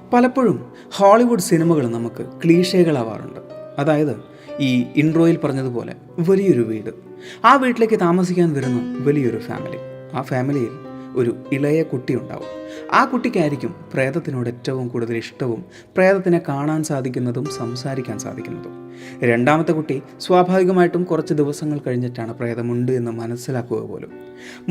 പലപ്പോഴും ഹോളിവുഡ് സിനിമകൾ നമുക്ക് ക്ലീഷേകളാവാറുണ്ട്. അതായത് ഈ ഇൻട്രോയിൽ പറഞ്ഞതുപോലെ വലിയൊരു വീട്, ആ വീട്ടിലേക്ക് താമസിക്കാൻ വരുന്ന വലിയൊരു ഫാമിലി, ആ ഫാമിലിയിൽ ഒരു ഇളയ കുട്ടി ഉണ്ടാവും. ആ കുട്ടിക്കായിരിക്കും പ്രേതത്തിനോട് ഏറ്റവും കൂടുതൽ ഇഷ്ടവും പ്രേതത്തിനെ കാണാൻ സാധിക്കുന്നതും സംസാരിക്കാൻ സാധിക്കുന്നതും. രണ്ടാമത്തെ കുട്ടി സ്വാഭാവികമായിട്ടും കുറച്ച് ദിവസങ്ങൾ കഴിഞ്ഞിട്ടാണ് പ്രേതമുണ്ട് എന്ന് മനസ്സിലാക്കുക പോലും.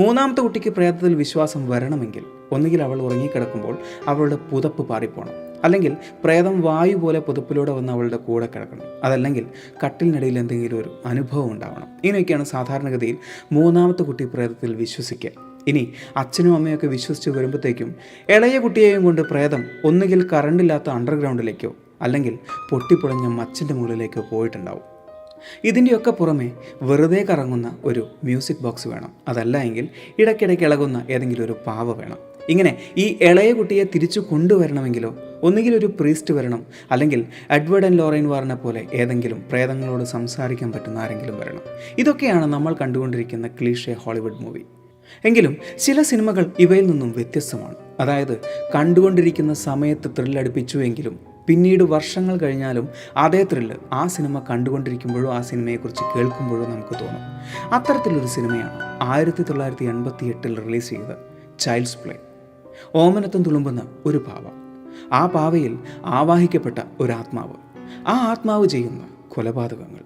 മൂന്നാമത്തെ കുട്ടിക്ക് പ്രേതത്തിൽ വിശ്വാസം വരണമെങ്കിൽ ഒന്നുകിൽ അവൾ ഉറങ്ങിക്കിടക്കുമ്പോൾ അവളുടെ പുതപ്പ് പാറിപ്പോണം, അല്ലെങ്കിൽ പ്രേതം വായു പോലെ പുതപ്പിലൂടെ വന്ന് അവളുടെ കൂടെ കിടക്കണം, അതല്ലെങ്കിൽ കട്ടിലിനിടയിൽ എന്തെങ്കിലും ഒരു അനുഭവം ഉണ്ടാവണം. ഇങ്ങനെയൊക്കെയാണ് സാധാരണഗതിയിൽ മൂന്നാമത്തെ കുട്ടി പ്രേതത്തിൽ വിശ്വസിക്കുക. ഇനി അച്ഛനും അമ്മയൊക്കെ വിശ്വസിച്ച് വരുമ്പോഴത്തേക്കും ഇളയ കുട്ടിയെയും കൊണ്ട് പ്രേതം ഒന്നുകിൽ കറണ്ടില്ലാത്ത അണ്ടർഗ്രൗണ്ടിലേക്കോ അല്ലെങ്കിൽ പൊട്ടിപ്പൊളഞ്ഞ മച്ചിൻ്റെ മുകളിലേക്കോ പോയിട്ടുണ്ടാവും. ഇതിൻ്റെയൊക്കെ പുറമെ വെറുതെ കറങ്ങുന്ന ഒരു മ്യൂസിക് ബോക്സ് വേണം, അതല്ല എങ്കിൽ ഇടയ്ക്കിടയ്ക്ക് ഇളകുന്ന ഏതെങ്കിലും ഒരു പാവ വേണം. ഇങ്ങനെ ഈ ഇളയ കുട്ടിയെ തിരിച്ചു കൊണ്ടുവരണമെങ്കിലോ ഒന്നുകിൽ ഒരു പ്രീസ്റ്റ് വരണം, അല്ലെങ്കിൽ എഡ്വേർഡ് ആൻഡ് ലോറൈൻ വാറിനെ പോലെ ഏതെങ്കിലും പ്രേതങ്ങളോട് സംസാരിക്കാൻ പറ്റുന്ന ആരെങ്കിലും വരണം. ഇതൊക്കെയാണ് നമ്മൾ കണ്ടുകൊണ്ടിരിക്കുന്ന ക്ലീഷേ ഹോളിവുഡ് മൂവി. എങ്കിലും ചില സിനിമകൾ ഇവയിൽ നിന്നും വ്യത്യസ്തമാണ്. അതായത് കണ്ടുകൊണ്ടിരിക്കുന്ന സമയത്ത് ത്രില്ലടിപ്പിച്ചു എങ്കിലും പിന്നീട് വർഷങ്ങൾ കഴിഞ്ഞാലും അതേ ത്രില്ല് ആ സിനിമ കണ്ടുകൊണ്ടിരിക്കുമ്പോഴോ ആ സിനിമയെക്കുറിച്ച് കേൾക്കുമ്പോഴോ നമുക്ക് തോന്നും. അത്തരത്തിലൊരു സിനിമയാണ് 1988 റിലീസ് ചെയ്ത ചൈൽഡ്സ് പ്ലേ. ഓമനത്തം തുളുമ്പുന്ന ഒരു പാവ, ആ പാവയിൽ ആവാഹിക്കപ്പെട്ട ഒരാത്മാവ്, ആ ആത്മാവ് ചെയ്യുന്ന കൊലപാതകങ്ങൾ.